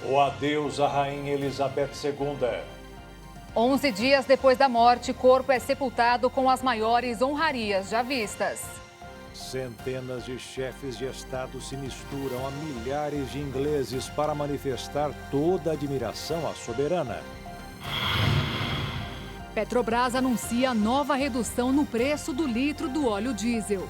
O adeus à Rainha Elizabeth II. 11 dias depois da morte, corpo é sepultado com as maiores honrarias já vistas. Centenas de chefes de Estado se misturam a milhares de ingleses para manifestar toda a admiração à soberana. Petrobras anuncia nova redução no preço do litro do óleo diesel.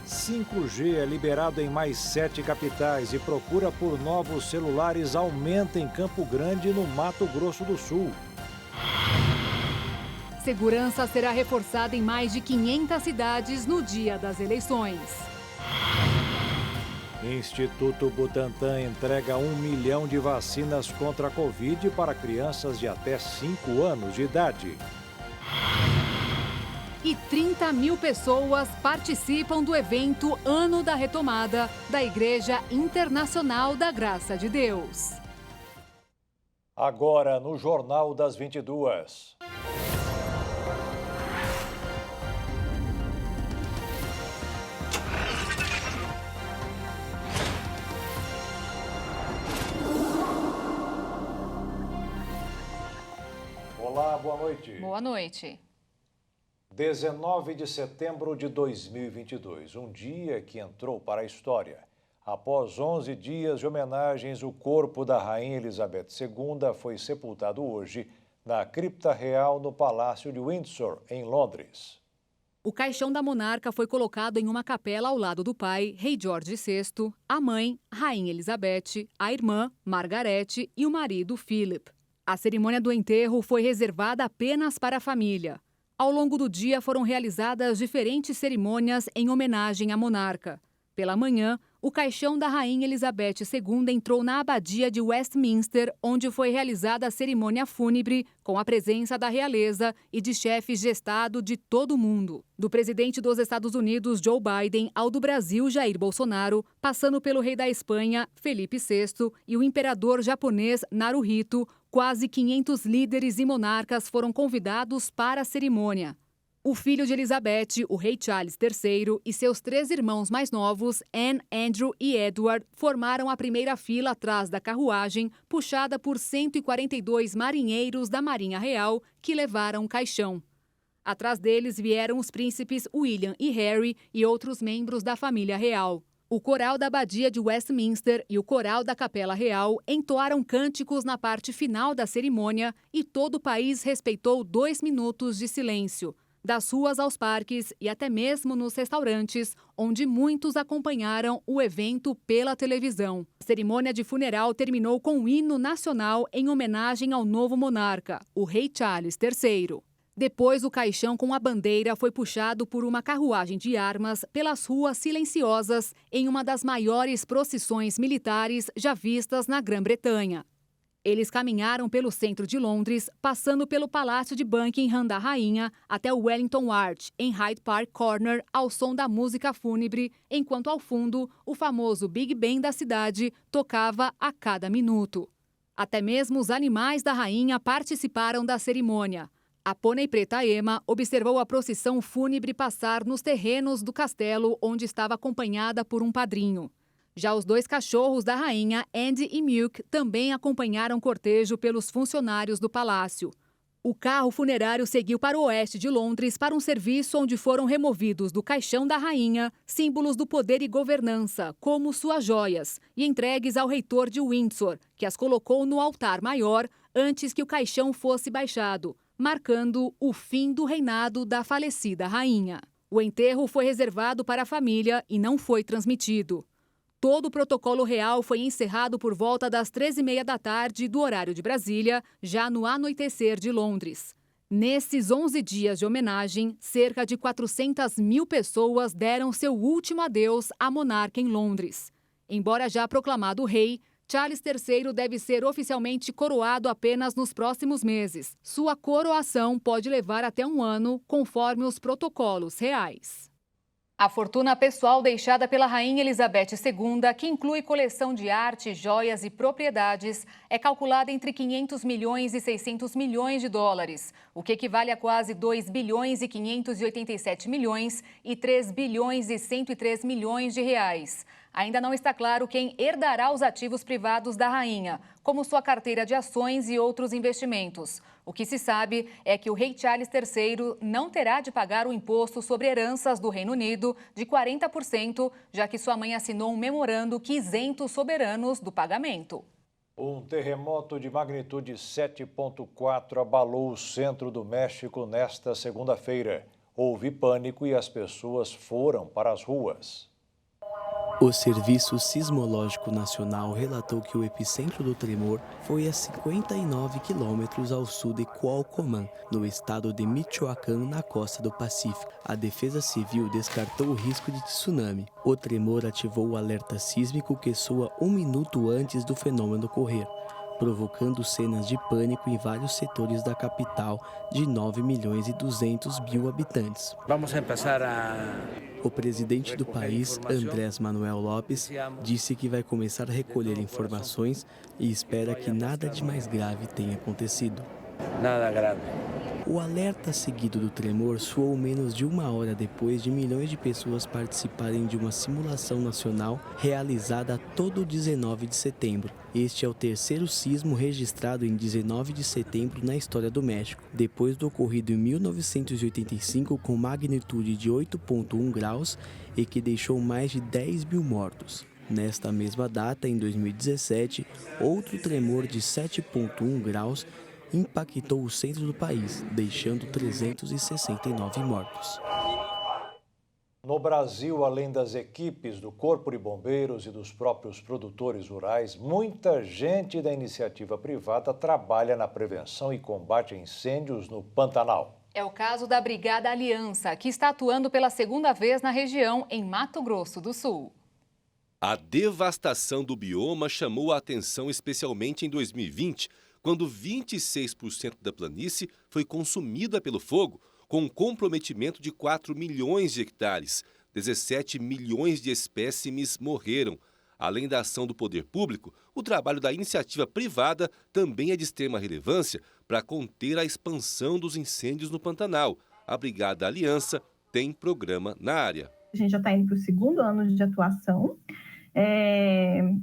5G é liberado em mais 7 capitais e procura por novos celulares aumenta em Campo Grande, no Mato Grosso do Sul. Segurança será reforçada em mais de 500 cidades no dia das eleições. Instituto Butantan entrega 1 milhão de vacinas contra a Covid para crianças de até 5 anos de idade. E 30 mil pessoas participam do evento Ano da Retomada da Igreja Internacional da Graça de Deus. Agora no Jornal das 22. Olá, boa noite. Boa noite. 19 de setembro de 2022, um dia que entrou para a história. Após 11 dias de homenagens, o corpo da Rainha Elizabeth II foi sepultado hoje na cripta real no Palácio de Windsor, em Londres. O caixão da monarca foi colocado em uma capela ao lado do pai, rei George VI, a mãe, Rainha Elizabeth, a irmã, Margarete, e o marido, Philip. A cerimônia do enterro foi reservada apenas para a família. Ao longo do dia foram realizadas diferentes cerimônias em homenagem à monarca. Pela manhã, o caixão da Rainha Elizabeth II entrou na abadia de Westminster, onde foi realizada a cerimônia fúnebre com a presença da realeza e de chefes de Estado de todo o mundo. Do presidente dos Estados Unidos, Joe Biden, ao do Brasil, Jair Bolsonaro, passando pelo rei da Espanha, Felipe VI, e o imperador japonês, Naruhito, quase 500 líderes e monarcas foram convidados para a cerimônia. O filho de Elizabeth, o rei Charles III, e seus 3 irmãos mais novos, Anne, Andrew e Edward, formaram a primeira fila atrás da carruagem, puxada por 142 marinheiros da Marinha Real, que levaram o caixão. Atrás deles vieram os príncipes William e Harry e outros membros da família real. O coral da abadia de Westminster e o coral da Capela Real entoaram cânticos na parte final da cerimônia e todo o país respeitou 2 minutos de silêncio. Das ruas aos parques e até mesmo nos restaurantes, onde muitos acompanharam o evento pela televisão. A cerimônia de funeral terminou com um hino nacional em homenagem ao novo monarca, o rei Charles III. Depois, o caixão com a bandeira foi puxado por uma carruagem de armas pelas ruas silenciosas em uma das maiores procissões militares já vistas na Grã-Bretanha. Eles caminharam pelo centro de Londres, passando pelo Palácio de Buckingham da Rainha até o Wellington Arch, em Hyde Park Corner, ao som da música fúnebre, enquanto ao fundo, o famoso Big Ben da cidade tocava a cada minuto. Até mesmo os animais da rainha participaram da cerimônia. A pônei preta Emma observou a procissão fúnebre passar nos terrenos do castelo, onde estava acompanhada por um padrinho. Já os 2 cachorros da rainha, Andy e Milk, também acompanharam o cortejo pelos funcionários do palácio. O carro funerário seguiu para o oeste de Londres para um serviço onde foram removidos do caixão da rainha símbolos do poder e governança, como suas joias, e entregues ao reitor de Windsor, que as colocou no altar maior antes que o caixão fosse baixado, marcando o fim do reinado da falecida rainha. O enterro foi reservado para a família e não foi transmitido. Todo o protocolo real foi encerrado por volta das 13h30 da tarde do horário de Brasília, já no anoitecer de Londres. Nesses 11 dias de homenagem, cerca de 400 mil pessoas deram seu último adeus à monarca em Londres. Embora já proclamado rei, Charles III deve ser oficialmente coroado apenas nos próximos meses. Sua coroação pode levar até 1 ano, conforme os protocolos reais. A fortuna pessoal deixada pela Rainha Elizabeth II, que inclui coleção de arte, joias e propriedades, é calculada entre 500 milhões e 600 milhões de dólares, o que equivale a quase 2 bilhões e 587 milhões e 3 bilhões e 103 milhões de reais. Ainda não está claro quem herdará os ativos privados da rainha, como sua carteira de ações e outros investimentos. O que se sabe é que o rei Charles III não terá de pagar o imposto sobre heranças do Reino Unido de 40%, já que sua mãe assinou um memorando que isenta os soberanos do pagamento. Um terremoto de magnitude 7,4 abalou o centro do México nesta segunda-feira. Houve pânico e as pessoas foram para as ruas. O Serviço Sismológico Nacional relatou que o epicentro do tremor foi a 59 quilômetros ao sul de Cualcomán, no estado de Michoacán, na costa do Pacífico. A Defesa Civil descartou o risco de tsunami. O tremor ativou o alerta sísmico que soa 1 minuto antes do fenômeno ocorrer, provocando cenas de pânico em vários setores da capital de 9.200.000 habitantes. Vamos a empezar a... O presidente do país, Andrés Manuel López, disse que vai começar a recolher informações e espera que nada de mais grave tenha acontecido. Nada grave. O alerta seguido do tremor soou menos de 1 hora depois de milhões de pessoas participarem de uma simulação nacional realizada todo 19 de setembro. Este é o terceiro sismo registrado em 19 de setembro na história do México, depois do ocorrido em 1985 com magnitude de 8,1 graus e que deixou mais de 10 mil mortos. Nesta mesma data, em 2017, outro tremor de 7,1 graus impactou o centro do país, deixando 369 mortos. No Brasil, além das equipes do Corpo de Bombeiros e dos próprios produtores rurais, muita gente da iniciativa privada trabalha na prevenção e combate a incêndios no Pantanal. É o caso da Brigada Aliança, que está atuando pela segunda vez na região, em Mato Grosso do Sul. A devastação do bioma chamou a atenção especialmente em 2020, quando 26% da planície foi consumida pelo fogo, com um comprometimento de 4 milhões de hectares. 17 milhões de espécimes morreram. Além da ação do poder público, o trabalho da iniciativa privada também é de extrema relevância para conter a expansão dos incêndios no Pantanal. A Brigada Aliança tem programa na área. A gente já está indo para o segundo ano de atuação,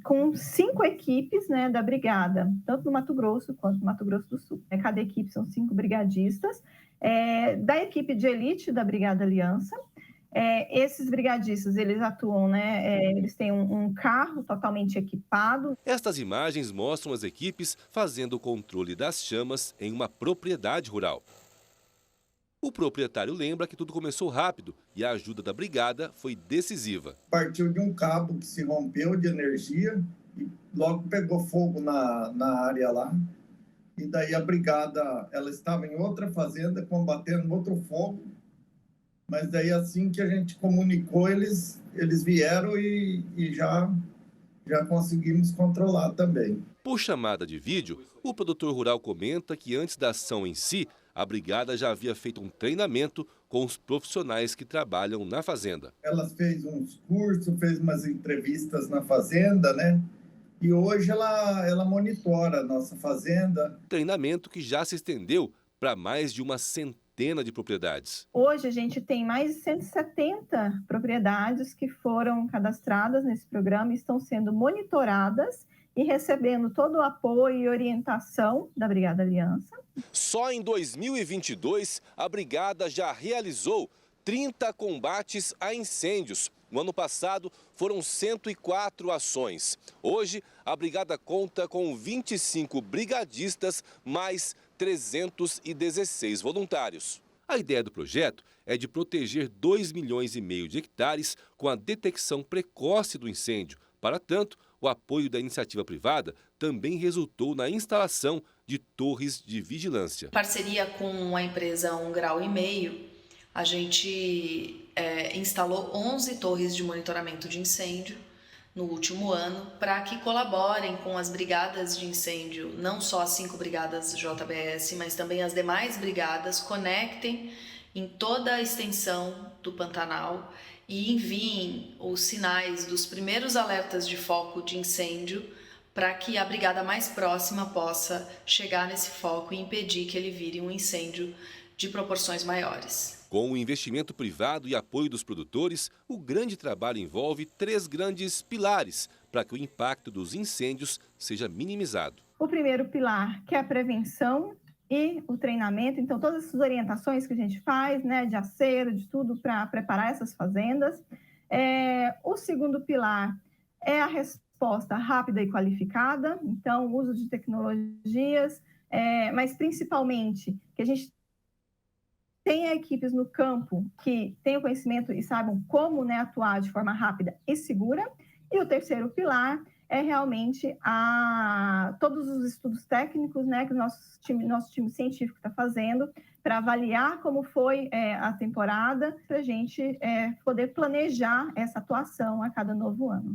com 5 equipes, né, da brigada, tanto no Mato Grosso quanto no Mato Grosso do Sul. Cada equipe são 5 brigadistas, da equipe de elite da Brigada Aliança. Esses brigadistas, eles atuam, eles têm um carro totalmente equipado. Estas imagens mostram as equipes fazendo o controle das chamas em uma propriedade rural. O proprietário lembra que tudo começou rápido e a ajuda da brigada foi decisiva. Partiu de um cabo que se rompeu de energia e logo pegou fogo na área lá. E daí a brigada, ela estava em outra fazenda combatendo outro fogo. Mas daí assim que a gente comunicou, eles vieram e já conseguimos controlar também. Por chamada de vídeo, o produtor rural comenta que antes da ação em si, a brigada já havia feito um treinamento com os profissionais que trabalham na fazenda. Ela fez uns cursos, fez umas entrevistas na fazenda, né? E hoje ela monitora a nossa fazenda. Treinamento que já se estendeu para mais de uma centena de propriedades. Hoje a gente tem mais de 170 propriedades que foram cadastradas nesse programa e estão sendo monitoradas e recebendo todo o apoio e orientação da Brigada Aliança. Só em 2022, a brigada já realizou 30 combates a incêndios. No ano passado, foram 104 ações. Hoje, a brigada conta com 25 brigadistas, mais 316 voluntários. A ideia do projeto é de proteger 2,5 milhões de hectares com a detecção precoce do incêndio. Para tanto, o apoio da iniciativa privada também resultou na instalação de torres de vigilância. Em parceria com a empresa 1,5 Grau, a gente instalou 11 torres de monitoramento de incêndio no último ano, para que colaborem com as brigadas de incêndio, não só as 5 brigadas JBS, mas também as demais brigadas, conectem em toda a extensão do Pantanal e enviem os sinais dos primeiros alertas de foco de incêndio para que a brigada mais próxima possa chegar nesse foco e impedir que ele vire um incêndio de proporções maiores. Com o investimento privado e apoio dos produtores, o grande trabalho envolve 3 grandes pilares para que o impacto dos incêndios seja minimizado. O primeiro pilar, que é a prevenção e o treinamento. Então, todas essas orientações que a gente faz, né, de acero, de tudo para preparar essas fazendas. O segundo pilar é a resposta rápida e qualificada. Então, o uso de tecnologias, mas principalmente que a gente tenha equipes no campo que tenham conhecimento e saibam como, né, atuar de forma rápida e segura. E o terceiro pilar é realmente todos os estudos técnicos, né, que o nosso time científico está fazendo para avaliar como foi a temporada, para a gente poder planejar essa atuação a cada novo ano.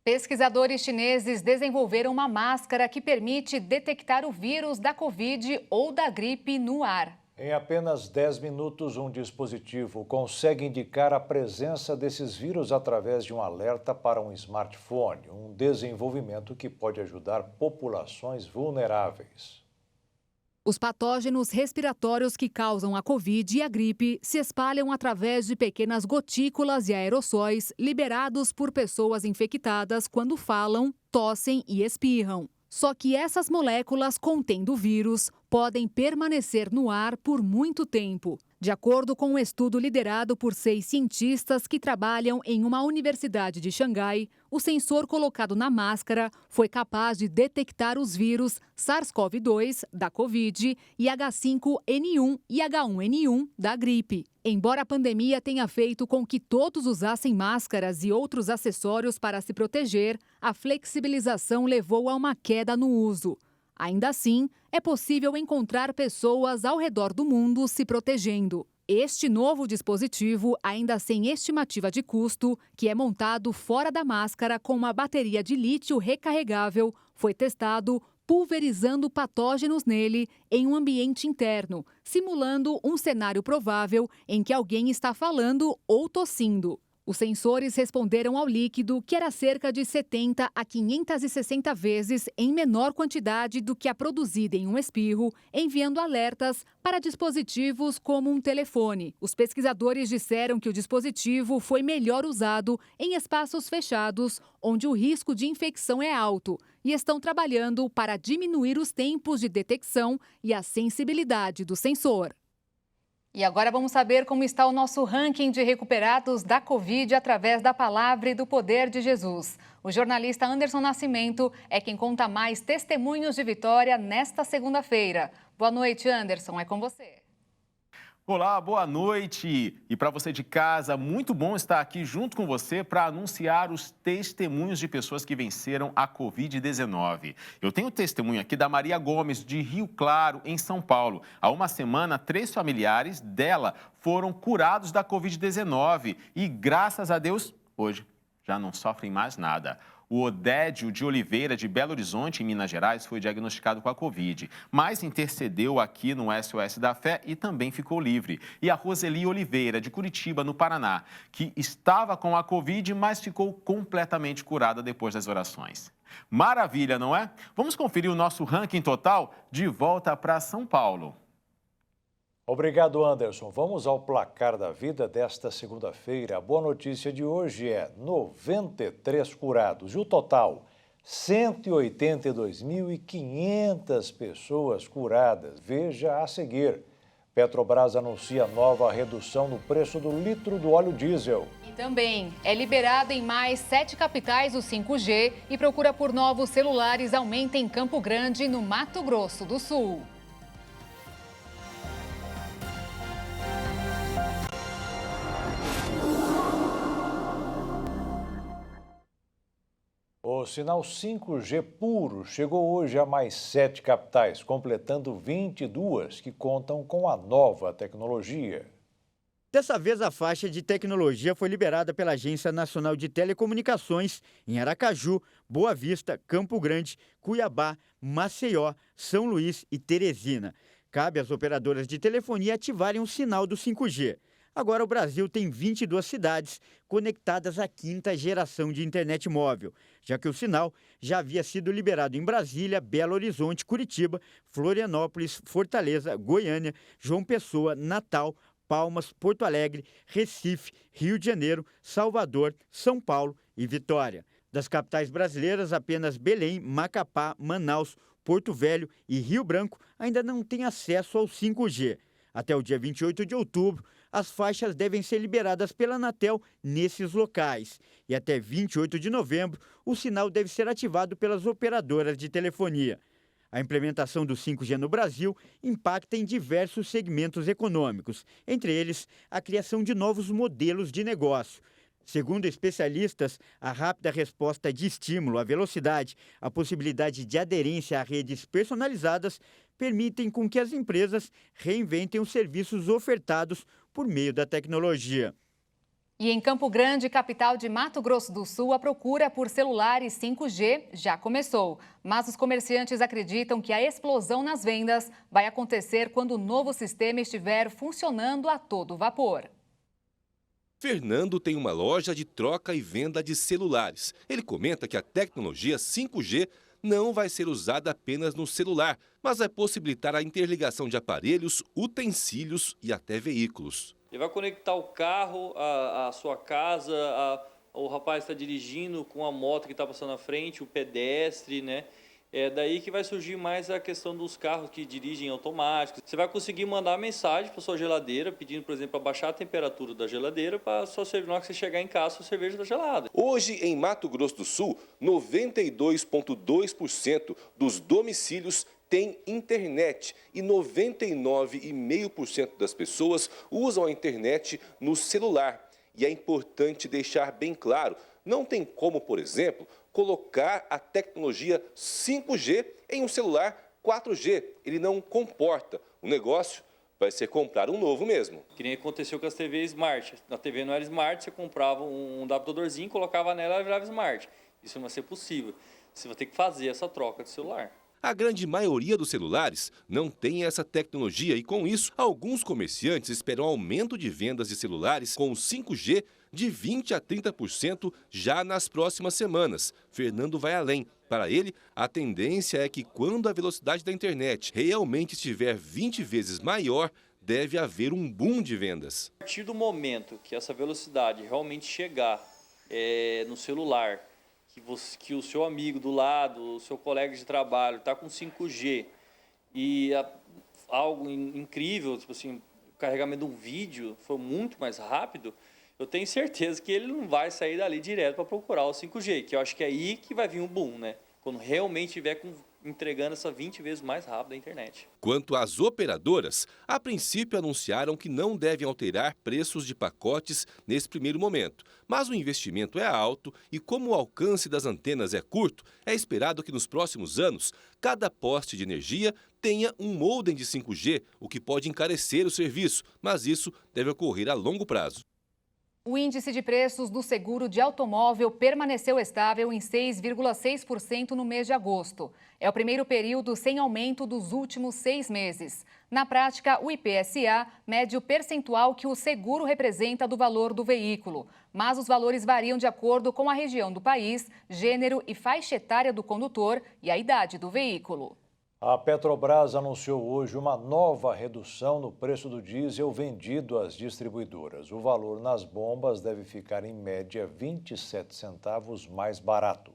Pesquisadores chineses desenvolveram uma máscara que permite detectar o vírus da Covid ou da gripe no ar. Em apenas 10 minutos, um dispositivo consegue indicar a presença desses vírus através de um alerta para um smartphone, um desenvolvimento que pode ajudar populações vulneráveis. Os patógenos respiratórios que causam a Covid e a gripe se espalham através de pequenas gotículas e aerossóis liberados por pessoas infectadas quando falam, tossem e espirram. Só que essas moléculas contendo o vírus podem permanecer no ar por muito tempo. De acordo com um estudo liderado por 6 cientistas que trabalham em uma universidade de Xangai, o sensor colocado na máscara foi capaz de detectar os vírus SARS-CoV-2 da Covid e H5N1 e H1N1 da gripe. Embora a pandemia tenha feito com que todos usassem máscaras e outros acessórios para se proteger, a flexibilização levou a uma queda no uso. Ainda assim, é possível encontrar pessoas ao redor do mundo se protegendo. Este novo dispositivo, ainda sem estimativa de custo, que é montado fora da máscara com uma bateria de lítio recarregável, foi testado pulverizando patógenos nele em um ambiente interno, simulando um cenário provável em que alguém está falando ou tossindo. Os sensores responderam ao líquido, que era cerca de 70 a 560 vezes em menor quantidade do que a produzida em um espirro, enviando alertas para dispositivos como um telefone. Os pesquisadores disseram que o dispositivo foi melhor usado em espaços fechados, onde o risco de infecção é alto, e estão trabalhando para diminuir os tempos de detecção e a sensibilidade do sensor. E agora vamos saber como está o nosso ranking de recuperados da Covid através da palavra e do poder de Jesus. O jornalista Anderson Nascimento é quem conta mais testemunhos de vitória nesta segunda-feira. Boa noite, Anderson, é com você. Olá, boa noite. E para você de casa, muito bom estar aqui junto com você para anunciar os testemunhos de pessoas que venceram a Covid-19. Eu tenho testemunho aqui da Maria Gomes, de Rio Claro, em São Paulo. Há uma semana, 3 familiares dela foram curados da Covid-19 e, graças a Deus, hoje já não sofrem mais nada. O Odédio de Oliveira, de Belo Horizonte, em Minas Gerais, foi diagnosticado com a Covid, mas intercedeu aqui no SOS da Fé e também ficou livre. E a Roseli Oliveira, de Curitiba, no Paraná, que estava com a Covid, mas ficou completamente curada depois das orações. Maravilha, não é? Vamos conferir o nosso ranking total de volta para São Paulo. Obrigado, Anderson. Vamos ao placar da vida desta segunda-feira. A boa notícia de hoje é 93 curados e o total, 182.500 pessoas curadas. Veja a seguir. Petrobras anuncia nova redução no preço do litro do óleo diesel. E também é liberado em mais 7 capitais o 5G e procura por novos celulares aumenta em Campo Grande, no Mato Grosso do Sul. O sinal 5G puro chegou hoje a mais 7 capitais, completando 22 que contam com a nova tecnologia. Dessa vez, a faixa de tecnologia foi liberada pela Agência Nacional de Telecomunicações em Aracaju, Boa Vista, Campo Grande, Cuiabá, Maceió, São Luís e Teresina. Cabe às operadoras de telefonia ativarem o sinal do 5G. Agora o Brasil tem 22 cidades conectadas à 5ª geração de internet móvel, já que o sinal já havia sido liberado em Brasília, Belo Horizonte, Curitiba, Florianópolis, Fortaleza, Goiânia, João Pessoa, Natal, Palmas, Porto Alegre, Recife, Rio de Janeiro, Salvador, São Paulo e Vitória. Das capitais brasileiras, apenas Belém, Macapá, Manaus, Porto Velho e Rio Branco ainda não têm acesso ao 5G. Até o dia 28 de outubro, as faixas devem ser liberadas pela Anatel nesses locais. E até 28 de novembro, o sinal deve ser ativado pelas operadoras de telefonia. A implementação do 5G no Brasil impacta em diversos segmentos econômicos, entre eles a criação de novos modelos de negócio. Segundo especialistas, a rápida resposta de estímulo à velocidade, a possibilidade de aderência a redes personalizadas permitem com que as empresas reinventem os serviços ofertados por meio da tecnologia. E em Campo Grande, capital de Mato Grosso do Sul, a procura por celulares 5G já começou. Mas os comerciantes acreditam que a explosão nas vendas vai acontecer quando o novo sistema estiver funcionando a todo vapor. Fernando tem uma loja de troca e venda de celulares. Ele comenta que a tecnologia 5G não vai ser usada apenas no celular, mas vai possibilitar a interligação de aparelhos, utensílios e até veículos. Ele vai conectar o carro, a sua casa, o rapaz está dirigindo com a moto que está passando na frente, o pedestre, né? É daí que vai surgir mais a questão dos carros que dirigem automáticos. Você vai conseguir mandar mensagem para sua geladeira, pedindo, por exemplo, para baixar a temperatura da geladeira para sua cerveja, na hora que você chegar em casa, sua cerveja está gelada. Hoje, em Mato Grosso do Sul, 92,2% dos domicílios tem internet e 99,5% das pessoas usam a internet no celular. E é importante deixar bem claro, não tem como, por exemplo, colocar a tecnologia 5G em um celular 4G. Ele não comporta. O negócio vai ser comprar um novo mesmo. Que nem aconteceu com as TVs Smart. Na TV não era Smart, você comprava um adaptadorzinho, colocava nela e ela virava Smart. Isso não vai ser possível. Você vai ter que fazer essa troca de celular. A grande maioria dos celulares não tem essa tecnologia e, com isso, alguns comerciantes esperam aumento de vendas de celulares com 5G de 20% a 30% já nas próximas semanas. Fernando vai além. Para ele, a tendência é que quando a velocidade da internet realmente estiver 20 vezes maior, deve haver um boom de vendas. A partir do momento que essa velocidade realmente chegar no celular, que o seu amigo do lado, o seu colega de trabalho está com 5G e algo incrível, tipo assim, o carregamento de um vídeo foi muito mais rápido, eu tenho certeza que ele não vai sair dali direto para procurar o 5G, que eu acho que é aí que vai vir um boom, né? Quando realmente estiver entregando essa 20 vezes mais rápido a internet. Quanto às operadoras, a princípio anunciaram que não devem alterar preços de pacotes nesse primeiro momento. Mas o investimento é alto e, como o alcance das antenas é curto, é esperado que nos próximos anos, cada poste de energia tenha um modem de 5G, o que pode encarecer o serviço, mas isso deve ocorrer a longo prazo. O índice de preços do seguro de automóvel permaneceu estável em 6,6% no mês de agosto. É o primeiro período sem aumento dos últimos 6 meses. Na prática, o IPSA mede o percentual que o seguro representa do valor do veículo. Mas os valores variam de acordo com a região do país, gênero e faixa etária do condutor e a idade do veículo. A Petrobras anunciou hoje uma nova redução no preço do diesel vendido às distribuidoras. O valor nas bombas deve ficar, em média, 27 centavos mais barato.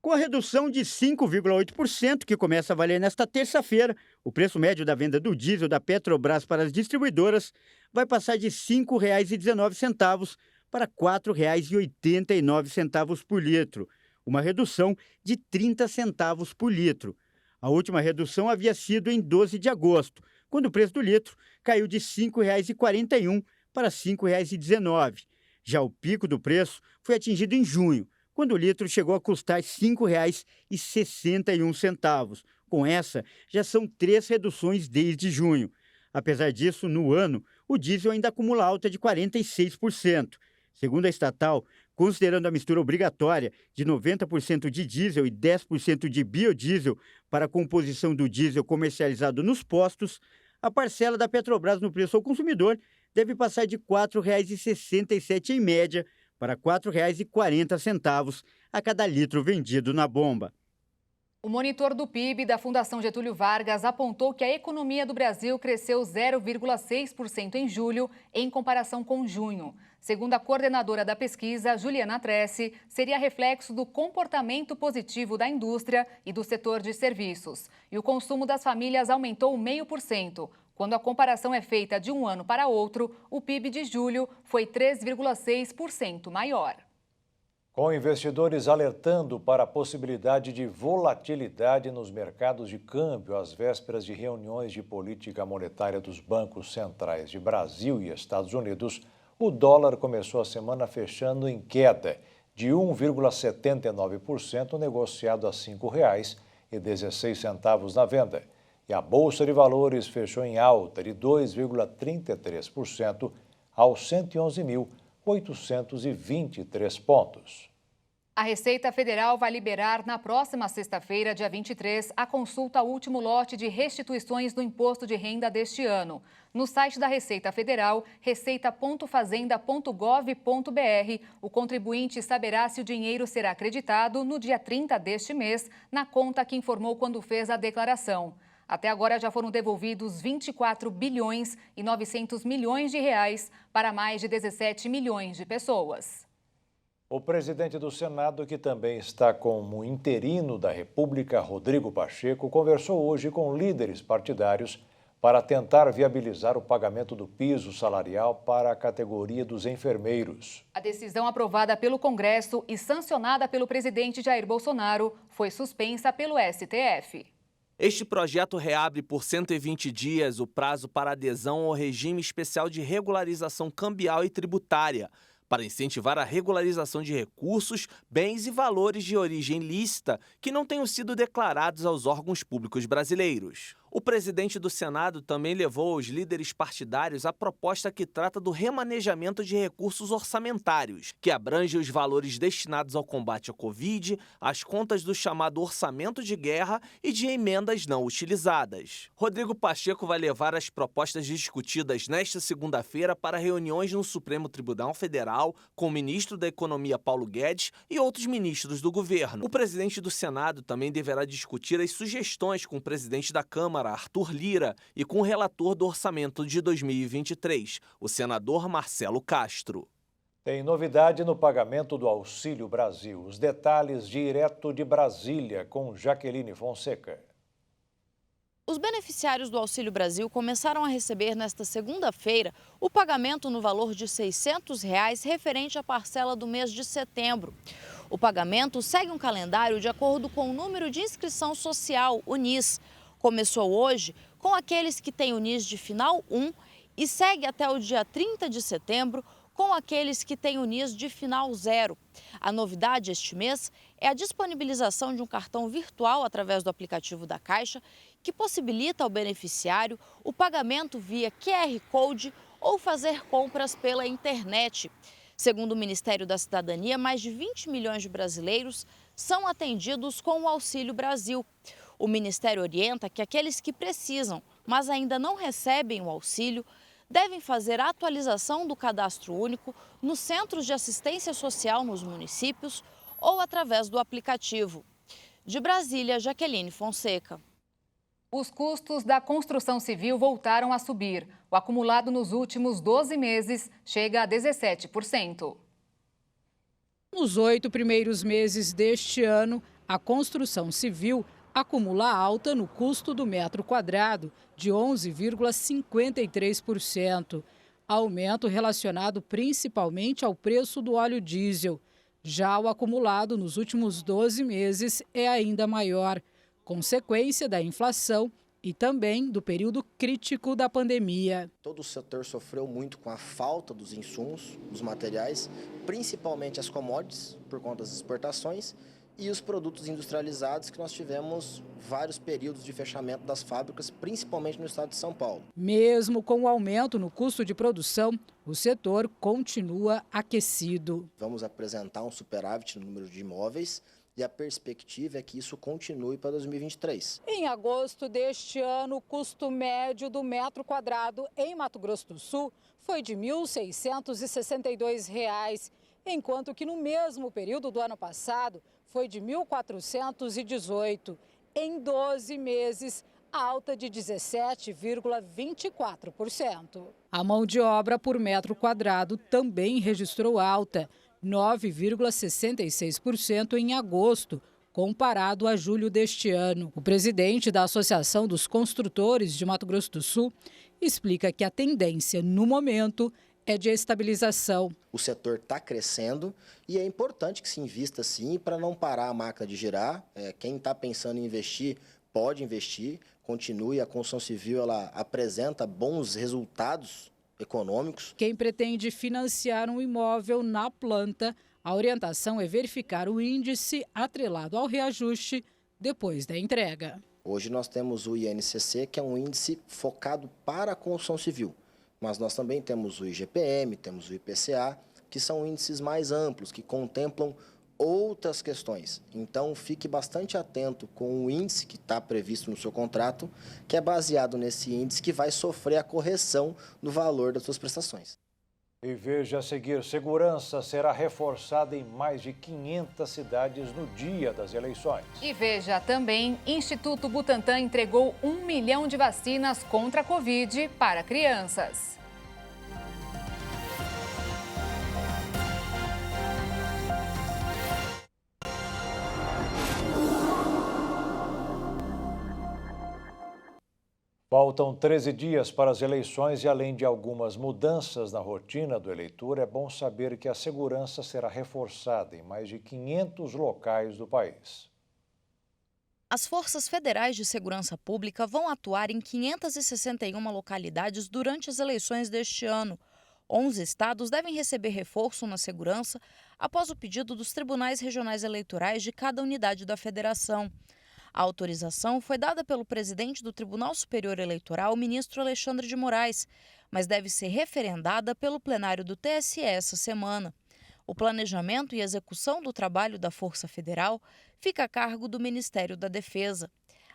Com a redução de 5,8%, que começa a valer nesta terça-feira, o preço médio da venda do diesel da Petrobras para as distribuidoras vai passar de R$ 5,19 para R$ 4,89 por litro, uma redução de 30 centavos por litro. A última redução havia sido em 12 de agosto, quando o preço do litro caiu de R$ 5,41 para R$ 5,19. Já o pico do preço foi atingido em junho, quando o litro chegou a custar R$ 5,61. Com essa, já são 3 reduções desde junho. Apesar disso, no ano, o diesel ainda acumula alta de 46%. Segundo a estatal, considerando a mistura obrigatória de 90% de diesel e 10% de biodiesel para a composição do diesel comercializado nos postos, a parcela da Petrobras no preço ao consumidor deve passar de R$ 4,67 em média para R$ 4,40 a cada litro vendido na bomba. O monitor do PIB da Fundação Getúlio Vargas apontou que a economia do Brasil cresceu 0,6% em julho, em comparação com junho. Segundo a coordenadora da pesquisa, Juliana Tressi, seria reflexo do comportamento positivo da indústria e do setor de serviços. E o consumo das famílias aumentou 0,5%. Quando a comparação é feita de um ano para outro, o PIB de julho foi 3,6% maior. Com investidores alertando para a possibilidade de volatilidade nos mercados de câmbio às vésperas de reuniões de política monetária dos bancos centrais de Brasil e Estados Unidos, o dólar começou a semana fechando em queda de 1,79%, negociado a R$ 5,16 na venda. E a Bolsa de Valores fechou em alta de 2,33% aos 111.823 pontos. A Receita Federal vai liberar na próxima sexta-feira, dia 23, a consulta ao último lote de restituições do imposto de renda deste ano. No site da Receita Federal, receita.fazenda.gov.br, o contribuinte saberá se o dinheiro será acreditado no dia 30 deste mês, na conta que informou quando fez a declaração. Até agora já foram devolvidos 24 bilhões e 900 milhões de reais para mais de 17 milhões de pessoas. O presidente do Senado, que também está como interino da República, Rodrigo Pacheco, conversou hoje com líderes partidários para tentar viabilizar o pagamento do piso salarial para a categoria dos enfermeiros. A decisão aprovada pelo Congresso e sancionada pelo presidente Jair Bolsonaro foi suspensa pelo STF. Este projeto reabre por 120 dias o prazo para adesão ao regime especial de regularização cambial e tributária, para incentivar a regularização de recursos, bens e valores de origem lícita que não tenham sido declarados aos órgãos públicos brasileiros. O presidente do Senado também levou aos líderes partidários a proposta que trata do remanejamento de recursos orçamentários, que abrange os valores destinados ao combate à Covid, as contas do chamado orçamento de guerra e de emendas não utilizadas. Rodrigo Pacheco vai levar as propostas discutidas nesta segunda-feira para reuniões no Supremo Tribunal Federal com o ministro da Economia Paulo Guedes e outros ministros do governo. O presidente do Senado também deverá discutir as sugestões com o presidente da Câmara, Arthur Lira, e com o relator do orçamento de 2023, o senador Marcelo Castro. Tem novidade no pagamento do Auxílio Brasil. Os detalhes direto de Brasília, com Jaqueline Fonseca. Os beneficiários do Auxílio Brasil começaram a receber nesta segunda-feira o pagamento no valor de R$ 600 referente à parcela do mês de setembro. O pagamento segue um calendário de acordo com o número de inscrição social, o NIS. Começou hoje com aqueles que têm o NIS de final 1 e segue até o dia 30 de setembro com aqueles que têm o NIS de final 0. A novidade este mês é a disponibilização de um cartão virtual através do aplicativo da Caixa, que possibilita ao beneficiário o pagamento via QR Code ou fazer compras pela internet. Segundo o Ministério da Cidadania, mais de 20 milhões de brasileiros são atendidos com o Auxílio Brasil. O Ministério orienta que aqueles que precisam, mas ainda não recebem o auxílio, devem fazer a atualização do cadastro único nos centros de assistência social nos municípios ou através do aplicativo. De Brasília, Jaqueline Fonseca. Os custos da construção civil voltaram a subir. O acumulado nos últimos 12 meses chega a 17%. Nos 8 primeiros meses deste ano, a construção civil acumula alta no custo do metro quadrado de 11,53%, aumento relacionado principalmente ao preço do óleo diesel. Já o acumulado nos últimos 12 meses é ainda maior, consequência da inflação e também do período crítico da pandemia. Todo o setor sofreu muito com a falta dos insumos, dos materiais, principalmente as commodities, por conta das exportações, e os produtos industrializados, que nós tivemos vários períodos de fechamento das fábricas, principalmente no estado de São Paulo. Mesmo com o aumento no custo de produção, o setor continua aquecido. Vamos apresentar um superávit no número de imóveis e a perspectiva é que isso continue para 2023. Em agosto deste ano, o custo médio do metro quadrado em Mato Grosso do Sul foi de R$ 1.662, enquanto que no mesmo período do ano passado foi de R$ 1.418. Em 12 meses, alta de 17,24%. A mão de obra por metro quadrado também registrou alta, 9,66% em agosto, comparado a julho deste ano. O presidente da Associação dos Construtores de Mato Grosso do Sul explica que a tendência, no momento, é de estabilização. O setor está crescendo e é importante que se invista sim para não parar a máquina de girar. Quem está pensando em investir, pode investir, continue. A construção civil ela apresenta bons resultados econômicos. Quem pretende financiar um imóvel na planta, a orientação é verificar o índice atrelado ao reajuste depois da entrega. Hoje nós temos o INCC, que é um índice focado para a construção civil, mas nós também temos o IGPM, temos o IPCA, que são índices mais amplos, que contemplam outras questões. Então, fique bastante atento com o índice que está previsto no seu contrato, que é baseado nesse índice que vai sofrer a correção no valor das suas prestações. E veja a seguir, segurança será reforçada em mais de 500 cidades no dia das eleições. E veja também, Instituto Butantan entregou 1 milhão de vacinas contra a Covid para crianças. Faltam 13 dias para as eleições e, além de algumas mudanças na rotina do eleitor, é bom saber que a segurança será reforçada em mais de 500 locais do país. As Forças Federais de Segurança Pública vão atuar em 561 localidades durante as eleições deste ano. 11 estados devem receber reforço na segurança após o pedido dos tribunais regionais eleitorais de cada unidade da federação. A autorização foi dada pelo presidente do Tribunal Superior Eleitoral, o ministro Alexandre de Moraes, mas deve ser referendada pelo plenário do TSE essa semana. O planejamento e execução do trabalho da Força Federal fica a cargo do Ministério da Defesa.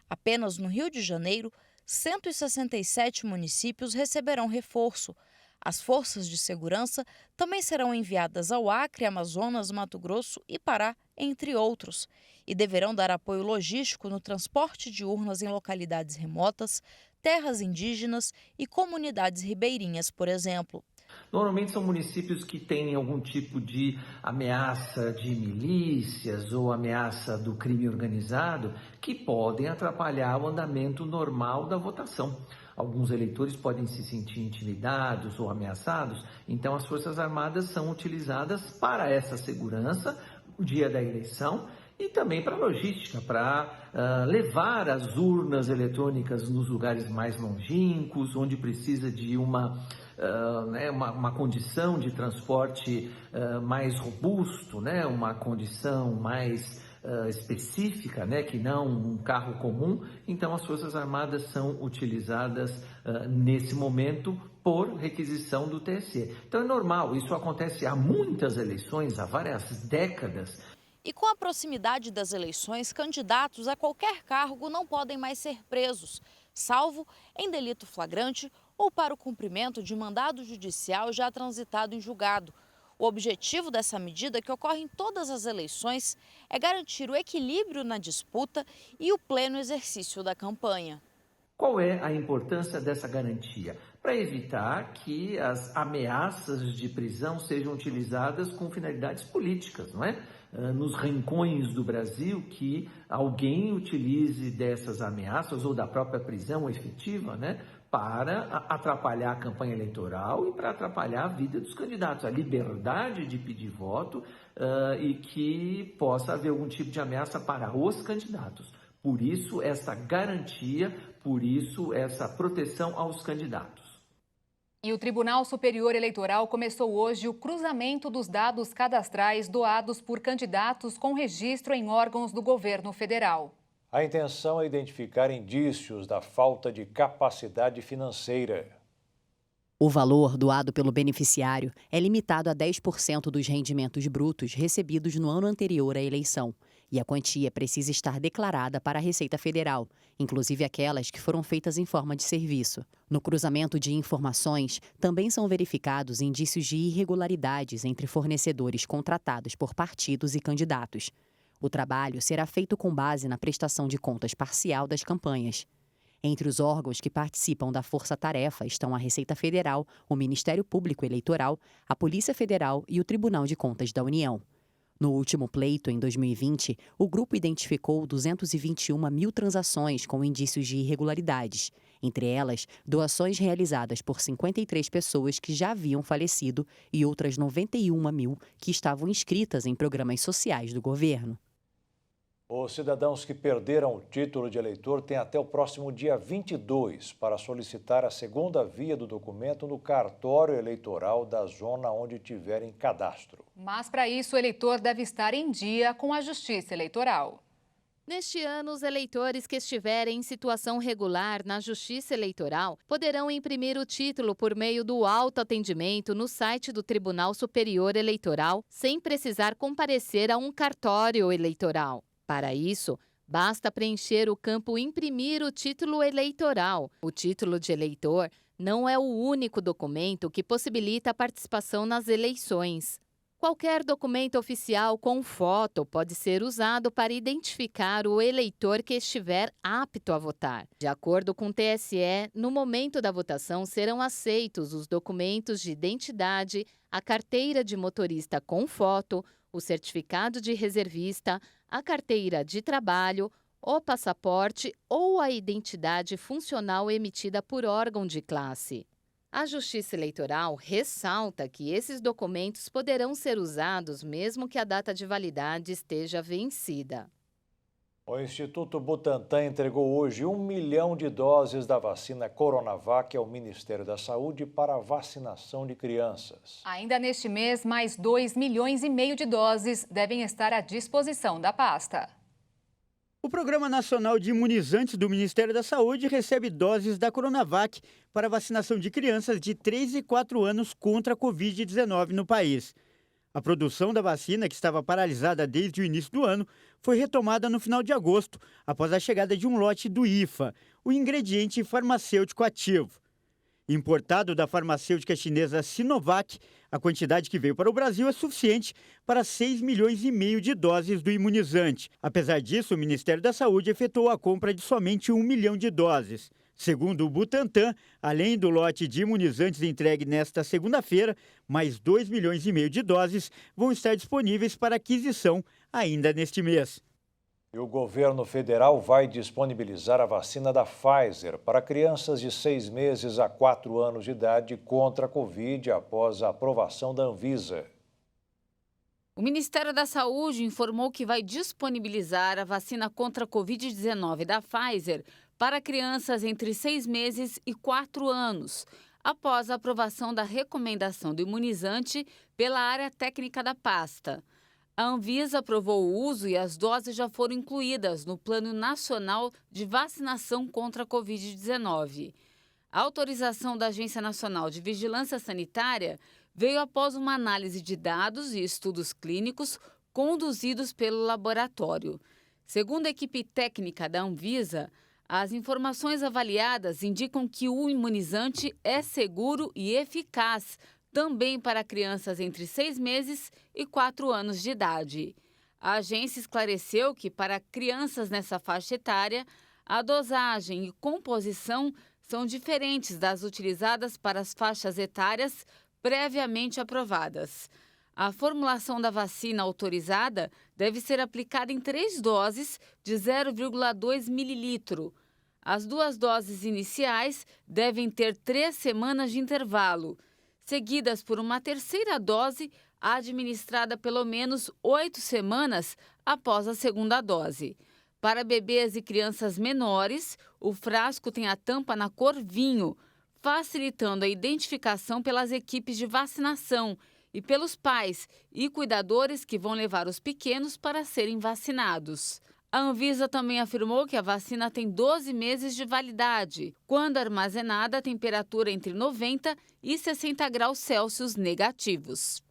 Apenas no Rio de Janeiro, 167 municípios receberão reforço. As forças de segurança também serão enviadas ao Acre, Amazonas, Mato Grosso e Pará, entre outros, e deverão dar apoio logístico no transporte de urnas em localidades remotas, terras indígenas e comunidades ribeirinhas, por exemplo. Normalmente são municípios que têm algum tipo de ameaça de milícias ou ameaça do crime organizado que podem atrapalhar o andamento normal da votação. Alguns eleitores podem se sentir intimidados ou ameaçados, então as Forças Armadas são utilizadas para essa segurança no dia da eleição e também para a logística, para levar as urnas eletrônicas nos lugares mais longínquos, onde precisa de uma condição de transporte mais robusto, uma condição mais específica, que não um carro comum. Então as Forças Armadas são utilizadas nesse momento por requisição do TSE. Então é normal, isso acontece há muitas eleições, há várias décadas. E com a proximidade das eleições, candidatos a qualquer cargo não podem mais ser presos, salvo em delito flagrante ou para o cumprimento de mandado judicial já transitado em julgado. O objetivo dessa medida, que ocorre em todas as eleições, é garantir o equilíbrio na disputa e o pleno exercício da campanha. Qual é a importância dessa garantia? Para evitar que as ameaças de prisão sejam utilizadas com finalidades políticas, não é? Nos rincões do Brasil, que alguém utilize dessas ameaças ou da própria prisão efetiva, para atrapalhar a campanha eleitoral e para atrapalhar a vida dos candidatos, a liberdade de pedir voto e que possa haver algum tipo de ameaça para os candidatos. Por isso, essa garantia, por isso, essa proteção aos candidatos. E o Tribunal Superior Eleitoral começou hoje o cruzamento dos dados cadastrais doados por candidatos com registro em órgãos do governo federal. A intenção é identificar indícios da falta de capacidade financeira. O valor doado pelo beneficiário é limitado a 10% dos rendimentos brutos recebidos no ano anterior à eleição. E a quantia precisa estar declarada para a Receita Federal, inclusive aquelas que foram feitas em forma de serviço. No cruzamento de informações, também são verificados indícios de irregularidades entre fornecedores contratados por partidos e candidatos. O trabalho será feito com base na prestação de contas parcial das campanhas. Entre os órgãos que participam da Força-Tarefa estão a Receita Federal, o Ministério Público Eleitoral, a Polícia Federal e o Tribunal de Contas da União. No último pleito, em 2020, o grupo identificou 221 mil transações com indícios de irregularidades, entre elas, doações realizadas por 53 pessoas que já haviam falecido e outras 91 mil que estavam inscritas em programas sociais do governo. Os cidadãos que perderam o título de eleitor têm até o próximo dia 22 para solicitar a segunda via do documento no cartório eleitoral da zona onde tiverem cadastro. Mas, para isso, o eleitor deve estar em dia com a Justiça Eleitoral. Neste ano, os eleitores que estiverem em situação regular na Justiça Eleitoral poderão imprimir o título por meio do autoatendimento no site do Tribunal Superior Eleitoral, sem precisar comparecer a um cartório eleitoral. Para isso, basta preencher o campo Imprimir o título eleitoral. O título de eleitor não é o único documento que possibilita a participação nas eleições. Qualquer documento oficial com foto pode ser usado para identificar o eleitor que estiver apto a votar. De acordo com o TSE, no momento da votação serão aceitos os documentos de identidade, a carteira de motorista com foto, o certificado de reservista, a carteira de trabalho, o passaporte ou a identidade funcional emitida por órgão de classe. A Justiça Eleitoral ressalta que esses documentos poderão ser usados mesmo que a data de validade esteja vencida. O Instituto Butantan entregou hoje 1 milhão de doses da vacina Coronavac ao Ministério da Saúde para a vacinação de crianças. Ainda neste mês, mais 2,5 milhões de doses devem estar à disposição da pasta. O Programa Nacional de Imunizantes do Ministério da Saúde recebe doses da Coronavac para a vacinação de crianças de 3 e 4 anos contra a Covid-19 no país. A produção da vacina, que estava paralisada desde o início do ano, foi retomada no final de agosto, após a chegada de um lote do IFA, o ingrediente farmacêutico ativo. Importado da farmacêutica chinesa Sinovac, a quantidade que veio para o Brasil é suficiente para 6,5 milhões de doses do imunizante. Apesar disso, o Ministério da Saúde efetuou a compra de somente 1 milhão de doses. Segundo o Butantan, além do lote de imunizantes entregue nesta segunda-feira, mais 2,5 milhões de doses vão estar disponíveis para aquisição ainda neste mês. E o governo federal vai disponibilizar a vacina da Pfizer para crianças de 6 meses a 4 anos de idade contra a Covid após a aprovação da Anvisa. O Ministério da Saúde informou que vai disponibilizar a vacina contra a Covid-19 da Pfizer para crianças entre 6 meses e 4 anos, após a aprovação da recomendação do imunizante pela área técnica da pasta. A Anvisa aprovou o uso e as doses já foram incluídas no Plano Nacional de Vacinação contra a Covid-19. A autorização da Agência Nacional de Vigilância Sanitária veio após uma análise de dados e estudos clínicos conduzidos pelo laboratório. Segundo a equipe técnica da Anvisa, as informações avaliadas indicam que o imunizante é seguro e eficaz também para crianças entre 6 meses e 4 anos de idade. A agência esclareceu que, para crianças nessa faixa etária, a dosagem e composição são diferentes das utilizadas para as faixas etárias previamente aprovadas. A formulação da vacina autorizada deve ser aplicada em 3 doses de 0,2 mililitro. As 2 doses iniciais devem ter 3 semanas de intervalo, seguidas por uma terceira dose administrada pelo menos 8 semanas após a segunda dose. Para bebês e crianças menores, o frasco tem a tampa na cor vinho, facilitando a identificação pelas equipes de vacinação e pelos pais e cuidadores que vão levar os pequenos para serem vacinados. A Anvisa também afirmou que a vacina tem 12 meses de validade, quando armazenada a temperatura entre 90 e 60 graus Celsius negativos.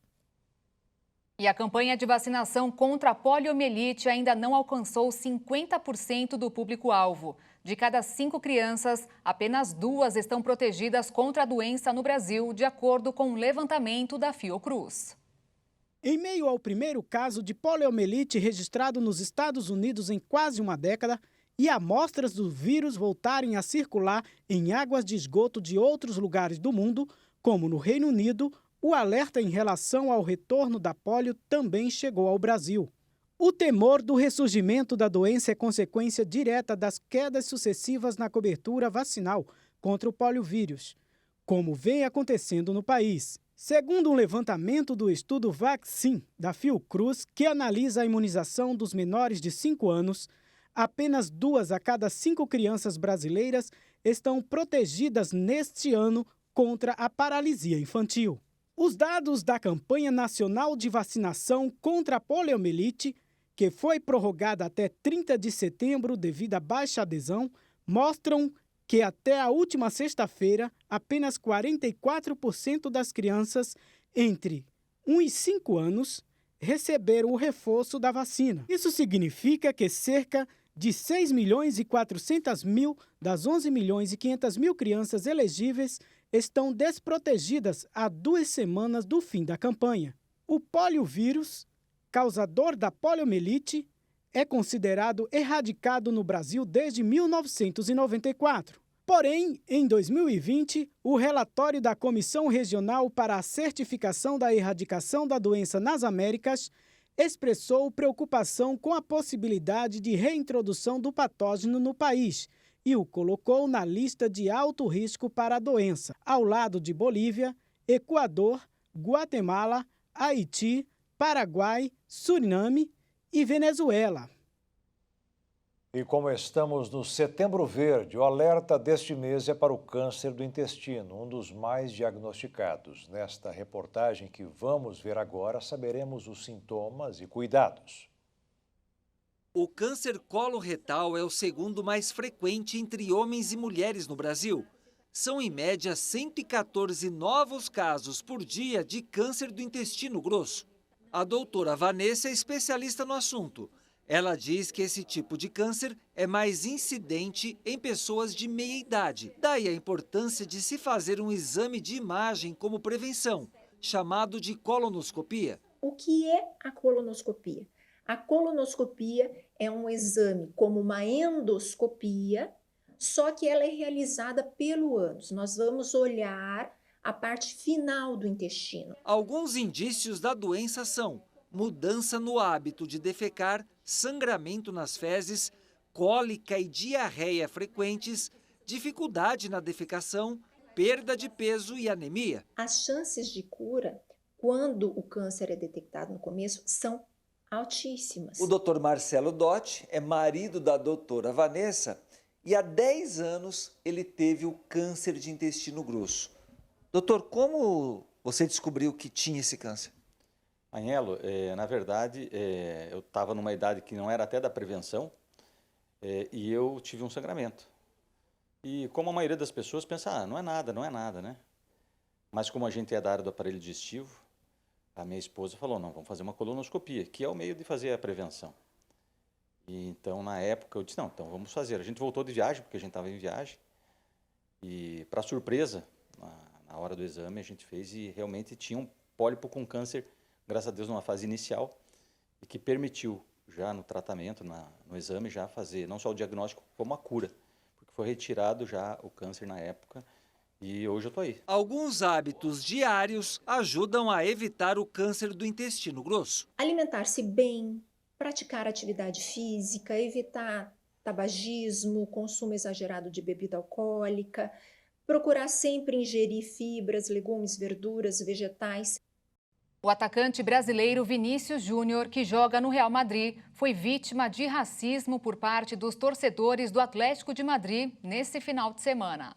E a campanha de vacinação contra a poliomielite ainda não alcançou 50% do público-alvo. De cada 5 crianças, apenas 2 estão protegidas contra a doença no Brasil, de acordo com o levantamento da Fiocruz. Em meio ao primeiro caso de poliomielite registrado nos Estados Unidos em quase uma década e amostras do vírus voltarem a circular em águas de esgoto de outros lugares do mundo, como no Reino Unido, o alerta em relação ao retorno da polio também chegou ao Brasil. O temor do ressurgimento da doença é consequência direta das quedas sucessivas na cobertura vacinal contra o poliovírus, como vem acontecendo no país. Segundo um levantamento do estudo Vaccin, da Fiocruz, que analisa a imunização dos menores de 5 anos, apenas 2 a cada 5 crianças brasileiras estão protegidas neste ano contra a paralisia infantil. Os dados da campanha nacional de vacinação contra a poliomielite, que foi prorrogada até 30 de setembro devido à baixa adesão, mostram que até a última sexta-feira, apenas 44% das crianças entre 1 e 5 anos receberam o reforço da vacina. Isso significa que cerca de 6 milhões e 400 mil das 11 milhões e 500 mil crianças elegíveis estão desprotegidas há 2 semanas do fim da campanha. O poliovírus, causador da poliomielite, é considerado erradicado no Brasil desde 1994. Porém, em 2020, o relatório da Comissão Regional para a Certificação da Erradicação da Doença nas Américas expressou preocupação com a possibilidade de reintrodução do patógeno no país e o colocou na lista de alto risco para a doença, ao lado de Bolívia, Equador, Guatemala, Haiti, Paraguai, Suriname e Venezuela. E como estamos no Setembro Verde, o alerta deste mês é para o câncer do intestino, um dos mais diagnosticados. Nesta reportagem que vamos ver agora, saberemos os sintomas e cuidados. O câncer coloretal é o segundo mais frequente entre homens e mulheres no Brasil. São, em média, 114 novos casos por dia de câncer do intestino grosso. A doutora Vanessa é especialista no assunto. Ela diz que esse tipo de câncer é mais incidente em pessoas de meia idade. Daí a importância de se fazer um exame de imagem como prevenção, chamado de colonoscopia. O que é a colonoscopia? A colonoscopia é um exame como uma endoscopia, só que ela é realizada pelo ânus. Nós vamos olhar a parte final do intestino. Alguns indícios da doença são mudança no hábito de defecar, sangramento nas fezes, cólica e diarreia frequentes, dificuldade na defecação, perda de peso e anemia. As chances de cura, quando o câncer é detectado no começo, são altíssimas. O Dr. Marcelo Dotti é marido da doutora Vanessa e há 10 anos ele teve o câncer de intestino grosso. Doutor, como você descobriu que tinha esse câncer? Anhelo, na verdade, eu estava numa idade que não era até da prevenção e eu tive um sangramento. E como a maioria das pessoas pensa, não é nada, né? Mas como a gente é da área do aparelho digestivo, a minha esposa falou, não, vamos fazer uma colonoscopia, que é o meio de fazer a prevenção. E então, na época, eu disse, não, então vamos fazer. A gente voltou de viagem, porque a gente estava em viagem, e para surpresa, na hora do exame, a gente fez e realmente tinha um pólipo com câncer, graças a Deus, numa fase inicial, e que permitiu, já no tratamento, no exame, já fazer não só o diagnóstico, como a cura, porque foi retirado já o câncer na época, e hoje eu estou aí. Alguns hábitos diários ajudam a evitar o câncer do intestino grosso. Alimentar-se bem, praticar atividade física, evitar tabagismo, consumo exagerado de bebida alcoólica, procurar sempre ingerir fibras, legumes, verduras, vegetais. O atacante brasileiro Vinícius Júnior, que joga no Real Madrid, foi vítima de racismo por parte dos torcedores do Atlético de Madrid nesse final de semana.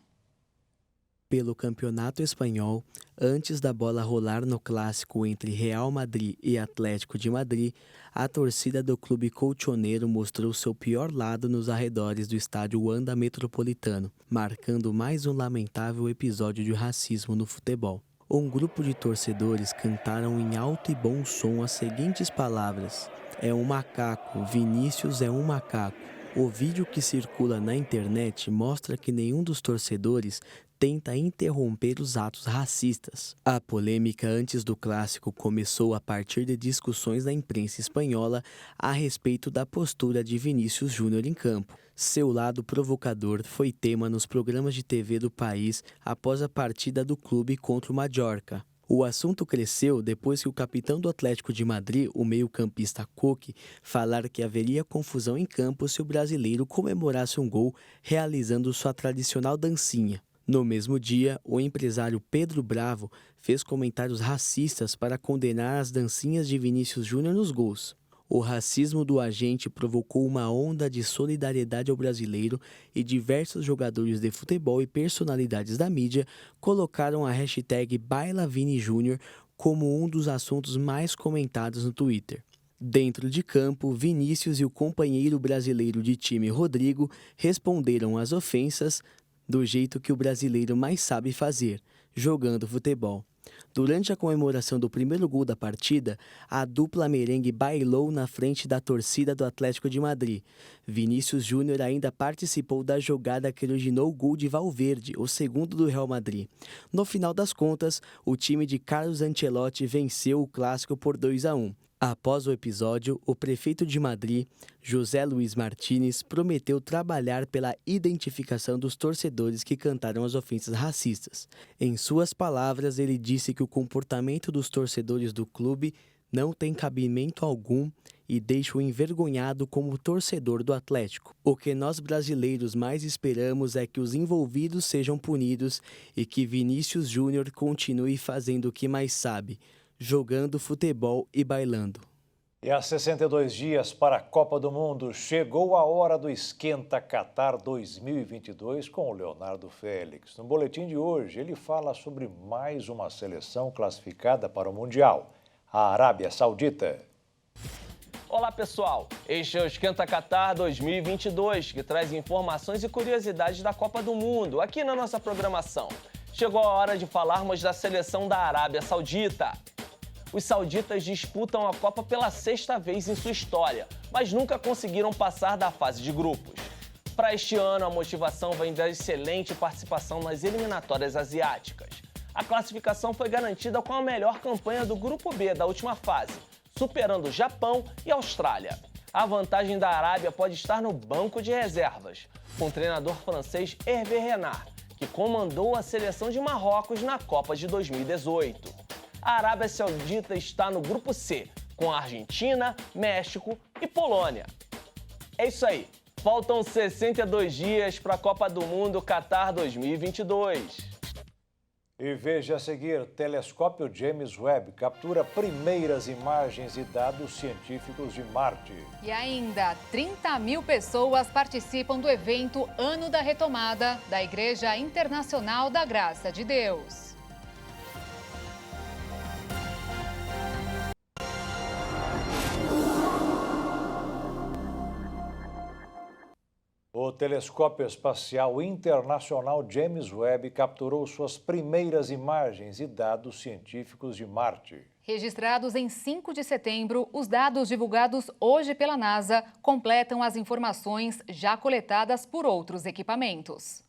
Pelo Campeonato Espanhol, antes da bola rolar no clássico entre Real Madrid e Atlético de Madrid, a torcida do clube colchoneiro mostrou seu pior lado nos arredores do estádio Wanda Metropolitano, marcando mais um lamentável episódio de racismo no futebol. um grupo de torcedores cantaram em alto e bom som as seguintes palavras: "É um macaco, Vinícius é um macaco". O vídeo que circula na internet mostra que nenhum dos torcedores tenta interromper os atos racistas. A polêmica antes do clássico começou a partir de discussões na imprensa espanhola a respeito da postura de Vinícius Júnior em campo. Seu lado provocador foi tema nos programas de TV do país após a partida do clube contra o Mallorca. O assunto cresceu depois que o capitão do Atlético de Madrid, o meio-campista Coque, falar que haveria confusão em campo se o brasileiro comemorasse um gol realizando sua tradicional dancinha. No mesmo dia, o empresário Pedro Bravo fez comentários racistas para condenar as dancinhas de Vinícius Júnior nos gols. O racismo do agente provocou uma onda de solidariedade ao brasileiro e diversos jogadores de futebol e personalidades da mídia colocaram a hashtag BailaViniJúnior como um dos assuntos mais comentados no Twitter. Dentro de campo, Vinícius e o companheiro brasileiro de time Rodrigo responderam às ofensas do jeito que o brasileiro mais sabe fazer, jogando futebol. Durante a comemoração do primeiro gol da partida, a dupla merengue bailou na frente da torcida do Atlético de Madrid. Vinícius Júnior ainda participou da jogada que originou o gol de Valverde, o segundo do Real Madrid. No final das contas, o time de Carlos Ancelotti venceu o clássico por 2-1. Após o episódio, o prefeito de Madrid, José Luiz Martínez, prometeu trabalhar pela identificação dos torcedores que cantaram as ofensas racistas. Em suas palavras, ele disse que o comportamento dos torcedores do clube não tem cabimento algum e deixa o envergonhado como torcedor do Atlético. O que nós brasileiros mais esperamos é que os envolvidos sejam punidos e que Vinícius Júnior continue fazendo o que mais sabe: jogando futebol e bailando. E há 62 dias para a Copa do Mundo, chegou a hora do Esquenta Qatar 2022 com o Leonardo Félix. No boletim de hoje, ele fala sobre mais uma seleção classificada para o Mundial, a Arábia Saudita. Olá pessoal, este é o Esquenta Qatar 2022, que traz informações e curiosidades da Copa do Mundo aqui na nossa programação. Chegou a hora de falarmos da seleção da Arábia Saudita. Os sauditas disputam a Copa pela 6ª vez em sua história, mas nunca conseguiram passar da fase de grupos. Para este ano, a motivação vem da excelente participação nas eliminatórias asiáticas. A classificação foi garantida com a melhor campanha do Grupo B da última fase, superando Japão e Austrália. A vantagem da Arábia pode estar no banco de reservas, com o treinador francês Hervé Renard, que comandou a seleção de Marrocos na Copa de 2018. A Arábia Saudita está no Grupo C, com a Argentina, México e Polônia. É isso aí, faltam 62 dias para a Copa do Mundo Qatar 2022. E veja a seguir, telescópio James Webb captura primeiras imagens e dados científicos de Marte. E ainda, 30 mil pessoas participam do evento Ano da Retomada da Igreja Internacional da Graça de Deus. O telescópio espacial internacional James Webb capturou suas primeiras imagens e dados científicos de Marte. Registrados em 5 de setembro, os dados divulgados hoje pela NASA completam as informações já coletadas por outros equipamentos.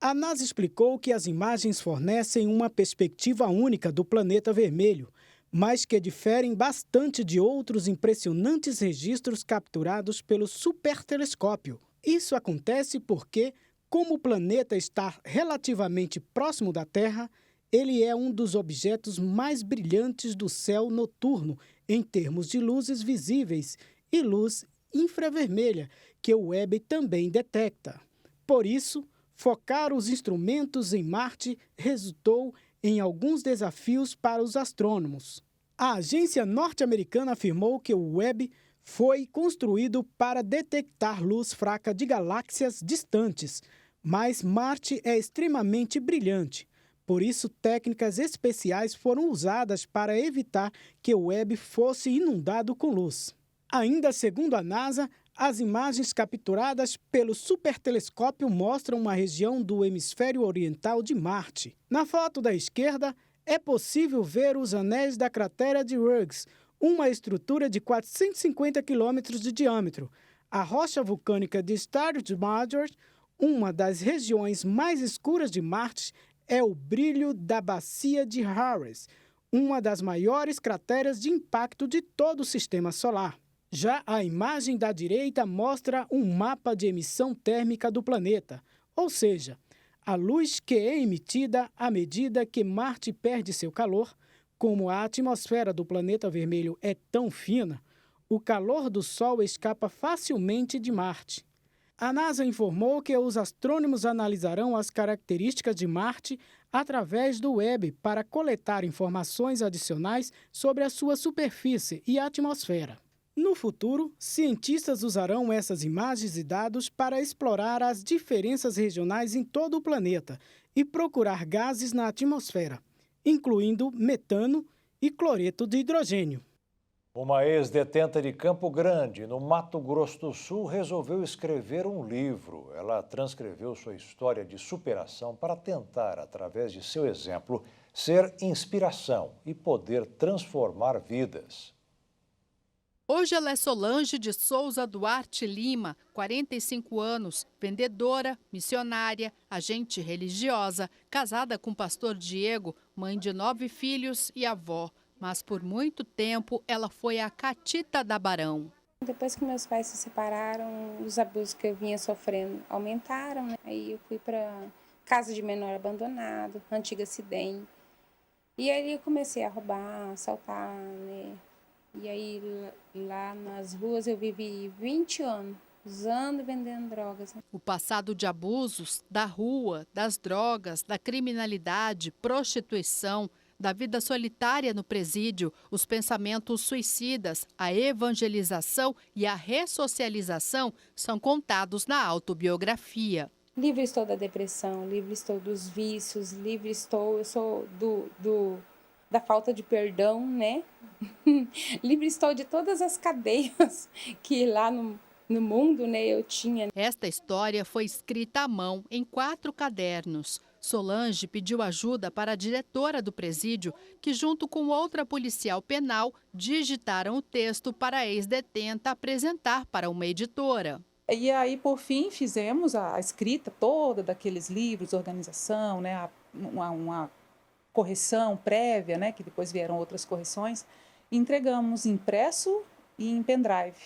A NASA explicou que as imagens fornecem uma perspectiva única do planeta vermelho, mas que diferem bastante de outros impressionantes registros capturados pelo supertelescópio. Isso acontece porque, como o planeta está relativamente próximo da Terra, ele é um dos objetos mais brilhantes do céu noturno em termos de luzes visíveis e luz infravermelha, que o Webb também detecta. Por isso, focar os instrumentos em Marte resultou em alguns desafios para os astrônomos. A agência norte-americana afirmou que o Webb foi construído para detectar luz fraca de galáxias distantes, mas Marte é extremamente brilhante. Por isso, técnicas especiais foram usadas para evitar que o Webb fosse inundado com luz. Ainda segundo a NASA, as imagens capturadas pelo supertelescópio mostram uma região do hemisfério oriental de Marte. Na foto da esquerda é possível ver os anéis da cratera de Ruggs, uma estrutura de 450 quilômetros de diâmetro. A rocha vulcânica de Starry Major, uma das regiões mais escuras de Marte, é o brilho da bacia de Harris, uma das maiores crateras de impacto de todo o sistema solar. Já a imagem da direita mostra um mapa de emissão térmica do planeta, ou seja, a luz que é emitida à medida que Marte perde seu calor. Como a atmosfera do planeta vermelho é tão fina, o calor do Sol escapa facilmente de Marte. A NASA informou que os astrônomos analisarão as características de Marte através do web para coletar informações adicionais sobre a sua superfície e atmosfera. No futuro, cientistas usarão essas imagens e dados para explorar as diferenças regionais em todo o planeta e procurar gases na atmosfera, incluindo metano e cloreto de hidrogênio. Uma ex-detenta de Campo Grande, no Mato Grosso do Sul, resolveu escrever um livro. Ela transcreveu sua história de superação para tentar, através de seu exemplo, ser inspiração e poder transformar vidas. Hoje ela é Solange de Souza Duarte Lima, 45 anos, vendedora, missionária, agente religiosa, casada com o pastor Diego, mãe de 9 filhos e avó. Mas por muito tempo ela foi a catita da Barão. Depois que meus pais se separaram, os abusos que eu vinha sofrendo aumentaram, né? Aí eu fui para casa de menor abandonado, antiga Cidem. E aí eu comecei a roubar, assaltar, né? E aí lá nas ruas eu vivi 20 anos, usando e vendendo drogas. O passado de abusos, da rua, das drogas, da criminalidade, prostituição, da vida solitária no presídio, os pensamentos suicidas, a evangelização e a ressocialização são contados na autobiografia. Livre estou da depressão, livre estou dos vícios, livre estou, eu sou da falta de perdão, né? Livre estou de todas as cadeias que lá no mundo, né, eu tinha. Esta história foi escrita à mão em 4 cadernos. Solange pediu ajuda para a diretora do presídio, que junto com outra policial penal, digitaram o texto para a ex-detenta apresentar para uma editora. E aí, por fim, fizemos a escrita toda daqueles livros, organização, né, uma correção prévia, né, que depois vieram outras correções, e entregamos impresso e em pendrive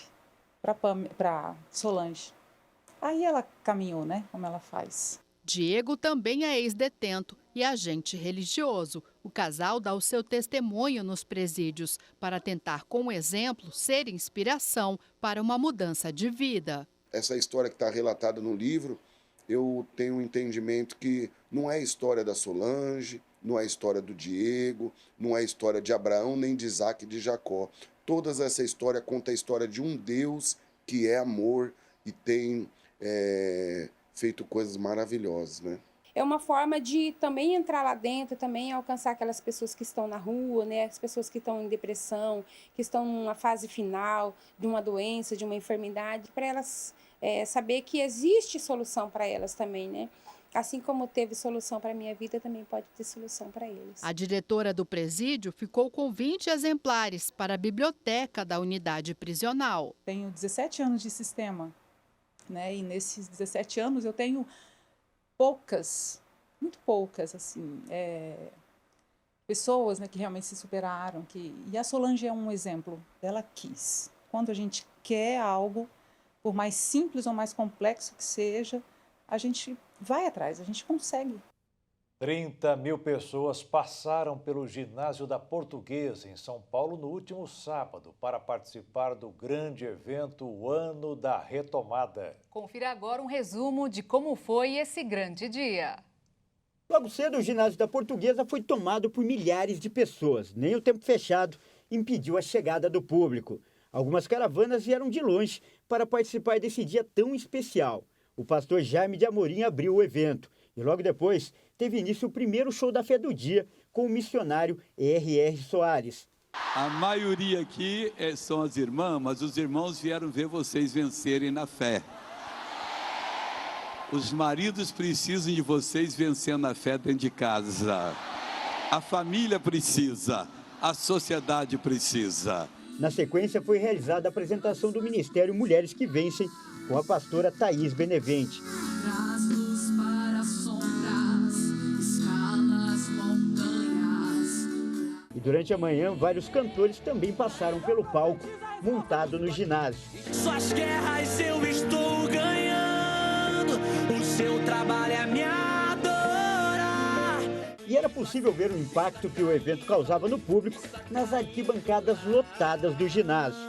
para Solange. Aí ela caminhou, né, como ela faz. Diego também é ex-detento e agente religioso. O casal dá o seu testemunho nos presídios para tentar, com o exemplo, ser inspiração para uma mudança de vida. Essa história que está relatada no livro, eu tenho um entendimento que não é a história da Solange, não é a história do Diego, não é a história de Abraão, nem de Isaac e de Jacó. Toda essa história conta a história de um Deus que é amor e tem feito coisas maravilhosas, né? É uma forma de também entrar lá dentro, também alcançar aquelas pessoas que estão na rua, né? As pessoas que estão em depressão, que estão numa fase final de uma doença, de uma enfermidade, para elas saber que existe solução para elas também, né? Assim como teve solução para a minha vida, também pode ter solução para eles. A diretora do presídio ficou com 20 exemplares para a biblioteca da unidade prisional. Tenho 17 anos de sistema, né? E nesses 17 anos eu tenho muito poucas, assim, pessoas, né, que realmente se superaram. E a Solange é um exemplo. Ela quis. Quando a gente quer algo, por mais simples ou mais complexo que seja, a gente vai atrás, a gente consegue. 30 mil pessoas passaram pelo ginásio da Portuguesa, em São Paulo, no último sábado, para participar do grande evento O Ano da Retomada. Confira agora um resumo de como foi esse grande dia. Logo cedo, o ginásio da Portuguesa foi tomado por milhares de pessoas. Nem o tempo fechado impediu a chegada do público. Algumas caravanas vieram de longe para participar desse dia tão especial. O pastor Jaime de Amorim abriu o evento e logo depois teve início o primeiro show da fé do dia com o missionário R.R. Soares. A maioria aqui são as irmãs, mas os irmãos vieram ver vocês vencerem na fé. Os maridos precisam de vocês vencendo na fé dentro de casa. A família precisa, a sociedade precisa. Na sequência, foi realizada a apresentação do Ministério Mulheres que Vencem, com a pastora Thaís Benevente. E durante a manhã, vários cantores também passaram pelo palco, montado no ginásio. Suas guerras eu estou ganhando, o seu trabalho é me adorar. E era possível ver o impacto que o evento causava no público nas arquibancadas lotadas do ginásio.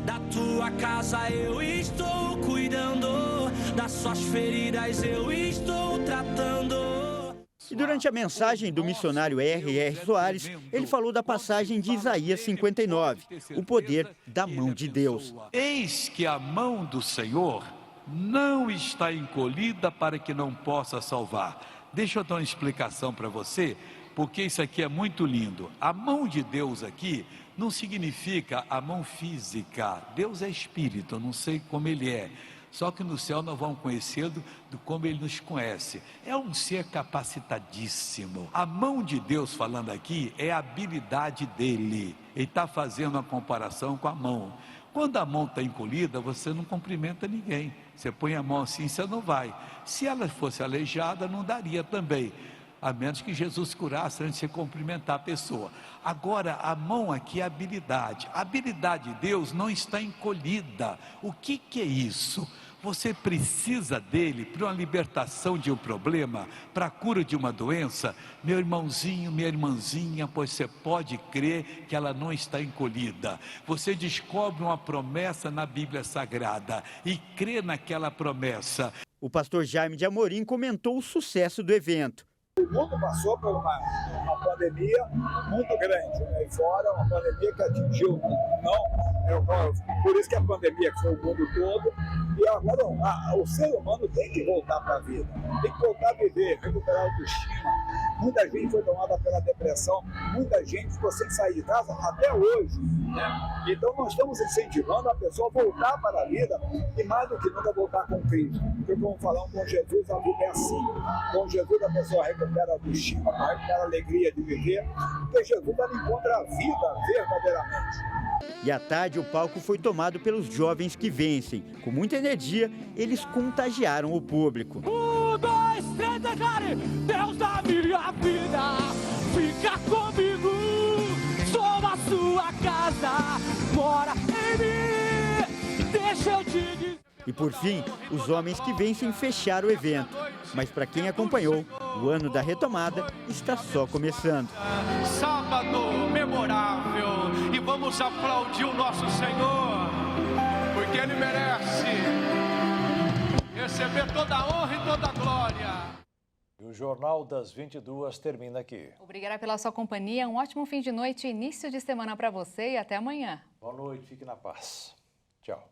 Da tua casa eu estou cuidando, das suas feridas eu estou tratando. E durante a mensagem do missionário R.R. Soares, ele falou da passagem de Isaías 59, o poder da mão de Deus. Eis que a mão do Senhor não está encolhida para que não possa salvar. Deixa eu dar uma explicação para você, porque isso aqui é muito lindo. A mão de Deus aqui não significa a mão física. Deus é espírito, eu não sei como ele é. Só que no céu nós vamos conhecê-lo de como ele nos conhece. É um ser capacitadíssimo. A mão de Deus falando aqui é a habilidade dele. Ele está fazendo uma comparação com a mão. Quando a mão está encolhida, você não cumprimenta ninguém. Você põe a mão assim, você não vai. Se ela fosse aleijada, não daria também. A menos que Jesus curasse antes de cumprimentar a pessoa. Agora, a mão aqui é habilidade. A habilidade de Deus não está encolhida. O que é isso? Você precisa dele para uma libertação de um problema, para a cura de uma doença? Meu irmãozinho, minha irmãzinha, pois você pode crer que ela não está encolhida. Você descobre uma promessa na Bíblia Sagrada e crê naquela promessa. O pastor Jaime de Amorim comentou o sucesso do evento. O mundo passou por uma pandemia muito grande, né? E fora uma pandemia que atingiu, por isso que a pandemia foi o mundo todo, e agora o ser humano tem que voltar para a vida, tem que voltar a viver, recuperar a autoestima. Muita gente foi tomada pela depressão, muita gente ficou sem sair de casa até hoje, né? Então nós estamos incentivando a pessoa a voltar para a vida e mais do que nunca voltar com Cristo, porque como falamos com Jesus, a vida é assim, com Jesus a pessoa recupera a autoestima, recupera a alegria de viver, porque Jesus ela encontra a vida verdadeiramente. E à tarde o palco foi tomado pelos jovens que vencem. Com muita energia, eles contagiaram o público. 1, 2, 3, declare: Deus da minha vida, fica comigo, sou a sua casa, mora em mim, deixa eu te dizer. E por fim, os homens que vencem fecharam o evento. Mas para quem acompanhou, o ano da retomada está só começando. Sábado memorável, e vamos aplaudir o nosso Senhor, porque Ele merece receber toda a honra e toda a glória. E o Jornal das 22 termina aqui. Obrigada pela sua companhia, um ótimo fim de noite e início de semana para você e até amanhã. Boa noite, fique na paz. Tchau.